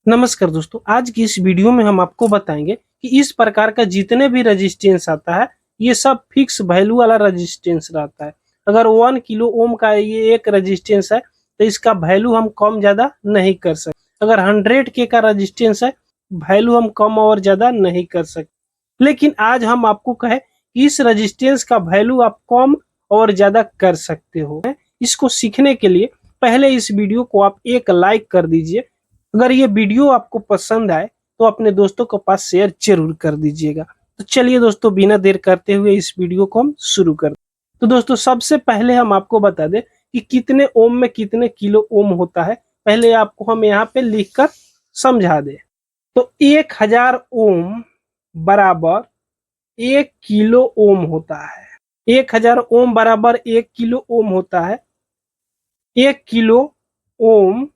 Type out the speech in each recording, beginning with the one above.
नमस्कार दोस्तों, आज की इस वीडियो में हम आपको बताएंगे कि इस प्रकार का जितने भी रेजिस्टेंस आता है ये सब फिक्स वैल्यू वाला रेजिस्टेंस रहता है। अगर 1 किलो ओम का ये एक रेजिस्टेंस है तो इसका वैल्यू हम कम ज्यादा नहीं कर सकते। अगर 100 के का रेजिस्टेंस है वैल्यू हम कम और ज्यादा नहीं कर सकते। लेकिन आज हम आपको कहे कि इस रेजिस्टेंस का वैल्यू आप कम और ज्यादा कर सकते हो। इसको सीखने के लिए पहले इस वीडियो को आप एक लाइक कर दीजिए। अगर ये वीडियो आपको पसंद आए तो अपने दोस्तों के पास शेयर जरूर कर दीजिएगा। तो चलिए दोस्तों, बिना देर करते हुए इस वीडियो को हम शुरू करते हैं। तो दोस्तों, सबसे पहले हम आपको बता दें कि कितने ओम में कितने किलो ओम होता है। पहले आपको हम यहाँ पे लिखकर समझा दें। तो 1000 ओम बराबर 1 किलो ओम होता है। 1000 ओम बराबर 1 किलो ओम होता है। 1 किलो ओम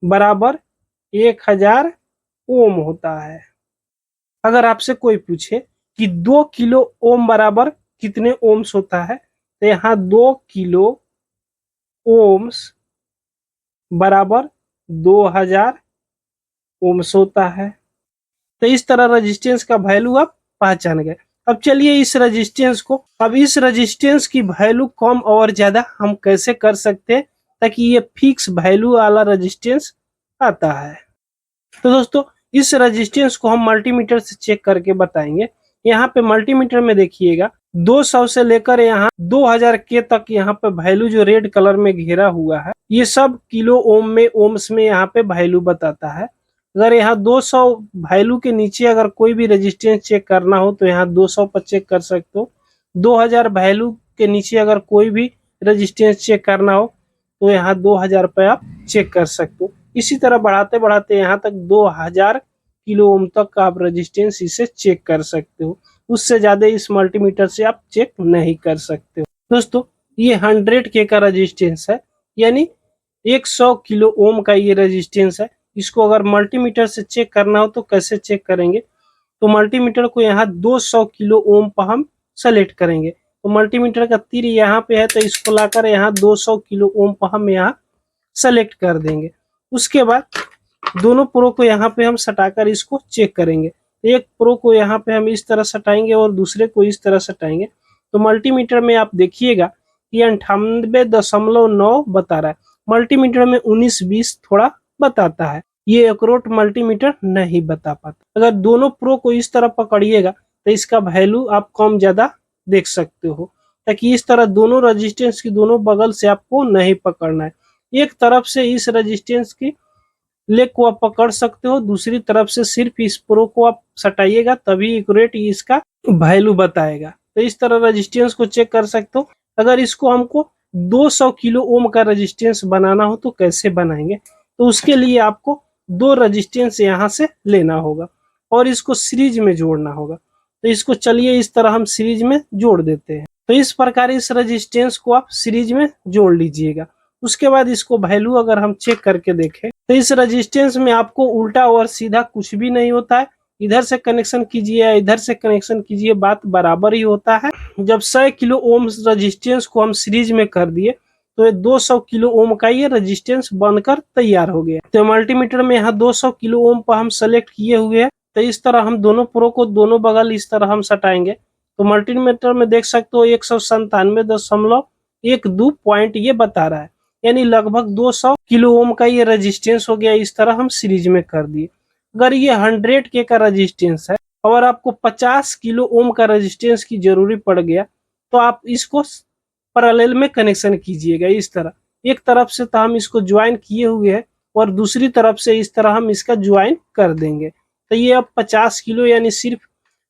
बराबर 1000 ओम होता है। अगर आपसे कोई पूछे कि 2 किलो ओम बराबर कितने ओम्स होता है तो यहाँ 2 किलो ओम्स बराबर 2000 ओम्स होता है। तो इस तरह रेजिस्टेंस का वैल्यू आप पहचान गए। अब चलिए इस रेजिस्टेंस की वैल्यू कम और ज्यादा हम कैसे कर सकते हैं ताकि ये फिक्स वैल्यू वाला रेजिस्टेंस आता है। तो दोस्तों, इस रेजिस्टेंस को हम मल्टीमीटर से चेक करके बताएंगे। यहाँ पे मल्टीमीटर में देखिएगा 200 से लेकर यहाँ 2000 के तक यहाँ पे वैल्यू जो रेड कलर में घेरा हुआ है ये सब किलो ओम में ओम्स में यहाँ पे वैल्यू बताता है। अगर यहाँ 200 वैल्यू के नीचे अगर कोई भी रेजिस्टेंस चेक करना हो तो यहाँ 200 पर चेक कर सकते हो। 2000 वैल्यू के नीचे अगर कोई भी रेजिस्टेंस चेक करना हो तो यहाँ 2000 पे आप चेक कर सकते हो। इसी तरह बढ़ाते बढ़ाते यहाँ तक 2000 किलो ओम तक का आप रेजिस्टेंस इसे चेक कर सकते हो। उससे ज्यादा इस मल्टीमीटर से आप चेक नहीं कर सकते हो। दोस्तों, ये 100 के का रेजिस्टेंस है, यानी 100 किलो ओम का ये रेजिस्टेंस है। इसको अगर मल्टीमीटर से चेक करना हो तो कैसे चेक करेंगे? तो मल्टीमीटर को यहाँ 200 किलो ओम पर हम सेलेक्ट करेंगे। तो मल्टीमीटर का तीर यहाँ पे है तो इसको लाकर यहाँ 200 किलो ओम पर हम यहाँ सेलेक्ट कर देंगे। उसके बाद दोनों प्रो को यहाँ पे हम सटाकर इसको चेक करेंगे। एक प्रो को यहाँ पे हम इस तरह सटाएंगे और दूसरे को इस तरह सटाएंगे। तो मल्टीमीटर में आप देखिएगा ये 98.9 बता रहा है। मल्टीमीटर में 19-20 थोड़ा बताता है, ये एक्यूरेट मल्टीमीटर नहीं बता पाता। अगर दोनों प्रो को इस तरह पकड़िएगा तो इसका वैल्यू आप कम ज्यादा देख सकते हो, ताकि इस तरह दोनों रेजिस्टेंस की दोनों बगल से आपको नहीं पकड़ना है। एक तरफ से इस रेजिस्टेंस की लेग को आप पकड़ सकते हो, दूसरी तरफ से सिर्फ इस प्रो को आप सटाइएगा तभी एक्यूरेट इसका वैल्यू बताएगा। तो इस तरह रेजिस्टेंस को चेक कर सकते हो। अगर इसको हमको 200 किलो ओम का रेजिस्टेंस बनाना हो तो कैसे बनाएंगे? तो उसके लिए आपको दो रेजिस्टेंस यहाँ से लेना होगा और इसको सीरीज में जोड़ना होगा। तो इसको चलिए इस तरह हम सीरीज में जोड़ देते हैं। तो इस प्रकार इस रेजिस्टेंस को आप सीरीज में जोड़ लीजिएगा। उसके बाद इसको वैल्यू अगर हम चेक करके देखें तो इस रेजिस्टेंस में आपको उल्टा और सीधा कुछ भी नहीं होता है। इधर से कनेक्शन कीजिए या इधर से कनेक्शन कीजिए, बात बराबर ही होता है। जब 100 किलो ओम रेजिस्टेंस को हम सीरीज में कर दिए तो ये 200 किलो ओम का ये रेजिस्टेंस बनकर तैयार हो गया। तो मल्टीमीटर में यहाँ 200 किलो ओम पर हम सेलेक्ट किए हुए हैं। तो इस तरह हम दोनों प्रो को दोनों बगल इस तरह हम सटाएंगे। तो मल्टीमीटर में देख सकते हो 197.12 पॉइंट ये बता रहा है, यानी लगभग 200 किलो ओम का ये रेजिस्टेंस हो गया। इस तरह हम सीरीज में कर दिए। अगर ये 100 के का रेजिस्टेंस है और आपको 50 किलो ओम का रेजिस्टेंस की जरूरी पड़ गया तो आप इसको पैरेलल में कनेक्शन कीजिएगा। इस तरह एक तरफ से तो हम इसको ज्वाइन किए हुए हैं और दूसरी तरफ से इस तरह हम इसका ज्वाइन कर देंगे। तो ये अब 50 किलो यानी सिर्फ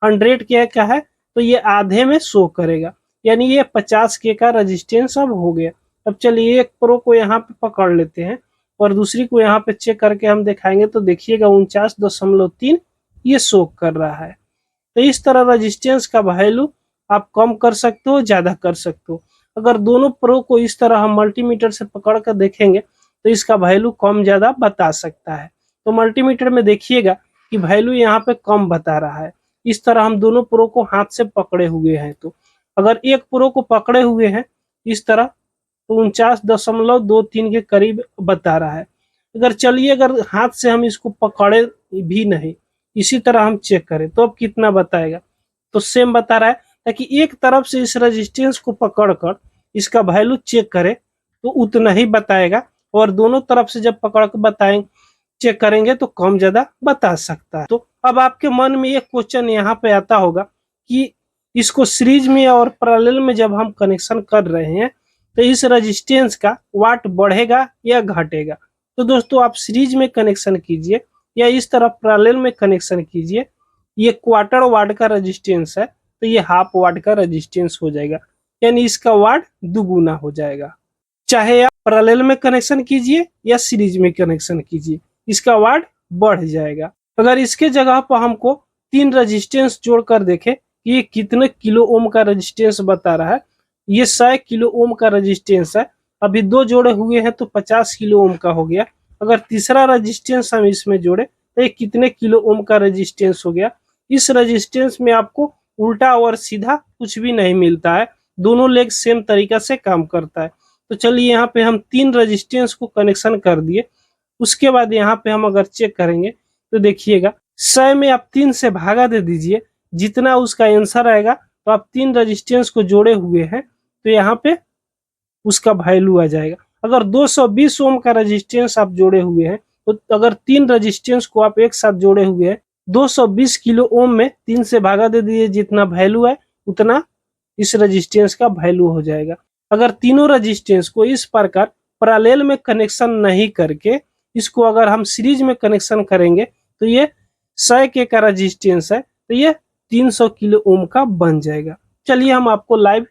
100 के का है तो ये आधे में शो करेगा, यानी ये 50 के का रेजिस्टेंस अब हो गया। अब चलिए एक प्रो को यहाँ पे पकड़ लेते हैं और दूसरी को यहाँ पे चेक करके हम दिखाएंगे। तो देखिएगा 49.3 ये शो कर रहा है। तो इस तरह रेजिस्टेंस का वैल्यू आप कम कर सकते हो, ज्यादा कर सकते हो। अगर दोनों प्रो को इस तरह हम मल्टीमीटर से पकड़ कर देखेंगे तो इसका वैल्यू कम ज्यादा बता सकता है। तो मल्टीमीटर में देखिएगा कि वैल्यू यहाँ पे कम बता रहा है। इस तरह हम दोनों प्रो को हाथ से पकड़े हुए हैं। तो अगर एक प्रो को पकड़े हुए हैं इस तरह तो 49.23 के करीब बता रहा है। अगर चलिए अगर हाथ से हम इसको पकड़े भी नहीं, इसी तरह हम चेक करें तो अब कितना बताएगा, तो सेम बता रहा है। ताकि एक तरफ से इस रेजिस्टेंस को पकड़कर इसका वैल्यू चेक करें तो उतना ही बताएगा, और दोनों तरफ से जब पकड़ कर बताएंगे चेक करेंगे तो कम ज्यादा बता सकता है। तो अब आपके मन में एक क्वेश्चन यहाँ पे आता होगा कि इसको सीरीज में और पैरेलल में जब हम कनेक्शन कर रहे हैं तो इस रेजिस्टेंस का वाट बढ़ेगा या घटेगा। तो दोस्तों आप सीरीज में कनेक्शन कीजिए या इस तरफ पैरेलल में कनेक्शन कीजिए, ये क्वार्टर वाट का रेजिस्टेंस है तो ये हाफ वाट का रेजिस्टेंस हो जाएगा, यानी इसका वाट दुगुना हो जाएगा। चाहे आप पैरेलल में कनेक्शन कीजिए या सीरीज में कनेक्शन कीजिए, इसका वाट बढ़ जाएगा। अगर इसके जगह पर हमको 3 रेजिस्टेंस जोड़कर देखें कि ये कितने किलो ओम का रेजिस्टेंस बता रहा है, ये 100 किलो ओम का रेजिस्टेंस है। अभी 2 जोड़े हुए हैं तो 50 किलो ओम का हो गया। अगर तीसरा रेजिस्टेंस हम इसमें जोड़े तो ये कितने किलो ओम का रेजिस्टेंस हो गया। इस रेजिस्टेंस में आपको उल्टा और सीधा कुछ भी नहीं मिलता है, दोनों लेग सेम तरीका से काम करता है। तो चलिए यहाँ पे हम 3 रेजिस्टेंस को कनेक्शन कर दिए। उसके बाद यहाँ पे हम अगर चेक करेंगे तो देखिएगा 100 में आप 3 से भागा दे दीजिए, जितना उसका आंसर आएगा। तो आप 3 रेजिस्टेंस को जोड़े हुए हैं तो यहाँ पे उसका वैल्यू आ जाएगा। अगर 220 ओम का रेजिस्टेंस आप जोड़े हुए हैं तो अगर 3 रेजिस्टेंस को आप एक साथ जोड़े हुए हैं 220 किलो ओम में 3 से भागा दे दीजिए, जितना वैल्यू है उतना इस रेजिस्टेंस का वैल्यू हो जाएगा। अगर तीनों रेजिस्टेंस को इस प्रकार पैरेलल में कनेक्शन नहीं करके इसको अगर हम सीरीज में कनेक्शन करेंगे तो ये 100 के का रेजिस्टेंस है तो ये 300 किलो ओम का बन जाएगा। चलिए हम आपको लाइव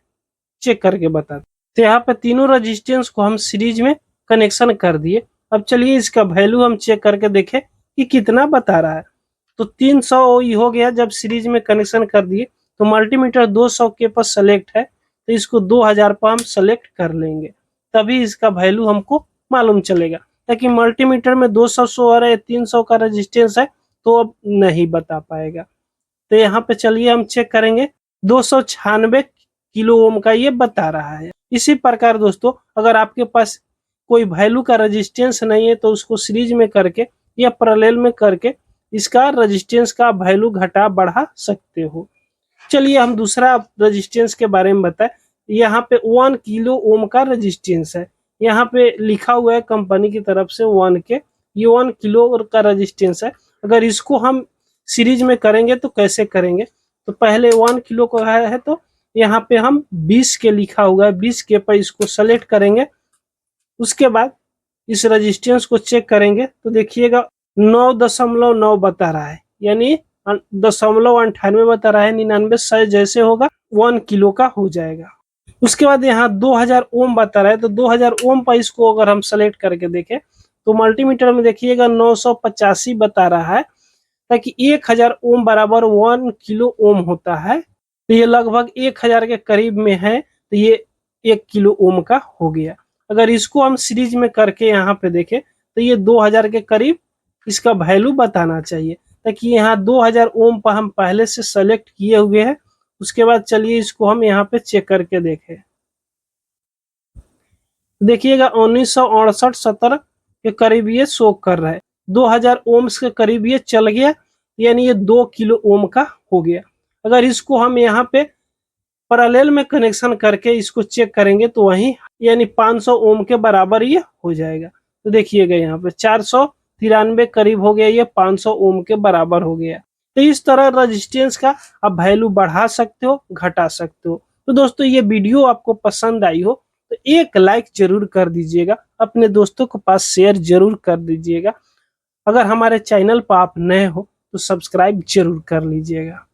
चेक करके बताते। तो यहाँ पे तीनों रेजिस्टेंस को हम सीरीज में कनेक्शन कर दिए। अब चलिए इसका वैल्यू हम चेक करके देखें कि कितना बता रहा है। तो 300 हो गया जब सीरीज में कनेक्शन कर दिए। तो मल्टीमीटर 200 के पास सेलेक्ट है तो इसको 2000 पर हम सेलेक्ट कर लेंगे, तभी इसका वैल्यू हमको मालूम चलेगा। ताकि मल्टीमीटर में 200 शो आ रहा है, 300 का रेजिस्टेंस है तो अब नहीं बता पाएगा। तो यहाँ पे चलिए हम चेक करेंगे 296 किलो ओम का ये बता रहा है। इसी प्रकार दोस्तों अगर आपके पास कोई वैल्यू का रेजिस्टेंस नहीं है तो उसको सीरीज में करके या पैरेलल में करके इसका रेजिस्टेंस का वैल्यू घटा बढ़ा सकते हो। चलिए हम दूसरा रेजिस्टेंस के बारे में बताएं। यहाँ पे 1 किलो ओम का रेजिस्टेंस है, यहाँ पे लिखा हुआ है कंपनी की तरफ से 1 के, ये 1 किलो का रेजिस्टेंस है। अगर इसको हम सीरीज में करेंगे तो कैसे करेंगे, तो पहले 1 किलो का है तो यहाँ पे हम 20 के लिखा हुआ है, 20 के पर इसको सेलेक्ट करेंगे। उसके बाद इस रेजिस्टेंस को चेक करेंगे तो देखिएगा 9.9 बता रहा है, यानी 0.98 बता रहा है। 99 100 जैसे होगा 1 किलो का हो जाएगा। उसके बाद यहाँ 2000 ओम बता रहा है तो 2000 ओम पर इसको अगर हम सेलेक्ट करके देखें तो मल्टीमीटर में देखिएगा 985 बता रहा है। ताकि 1000 ओम बराबर 1 किलो ओम होता है, तो ये लगभग 1000 के करीब में है, तो ये 1 किलो ओम का हो गया। अगर इसको हम सीरीज में करके यहाँ पे देखें तो ये 2000 के करीब इसका वैल्यू बताना चाहिए। ताकि यहाँ 2000 ओम पर हम पहले से सेलेक्ट किए हुए हैं। उसके बाद चलिए इसको हम यहाँ पे चेक करके देखें। देखिएगा 1968-70 के करीब ये शो कर रहा है, 2000 ओम्स के करीब ये चल गया, यानी ये 2 किलो ओम का हो गया। अगर इसको हम यहाँ पे पैरेलल में कनेक्शन करके इसको चेक करेंगे तो वहीं यानी 500 ओम के बराबर ये हो जाएगा। तो देखिएगा यहाँ पे 493 करीब हो गया, ये 500 ओम के बराबर हो गया। तो इस तरह रेजिस्टेंस का आप वैल्यू बढ़ा सकते हो, घटा सकते हो। तो दोस्तों ये वीडियो आपको पसंद आई हो तो एक लाइक जरूर कर दीजिएगा, अपने दोस्तों के पास शेयर जरूर कर दीजिएगा। अगर हमारे चैनल पर आप नए हो तो सब्सक्राइब जरूर कर लीजिएगा।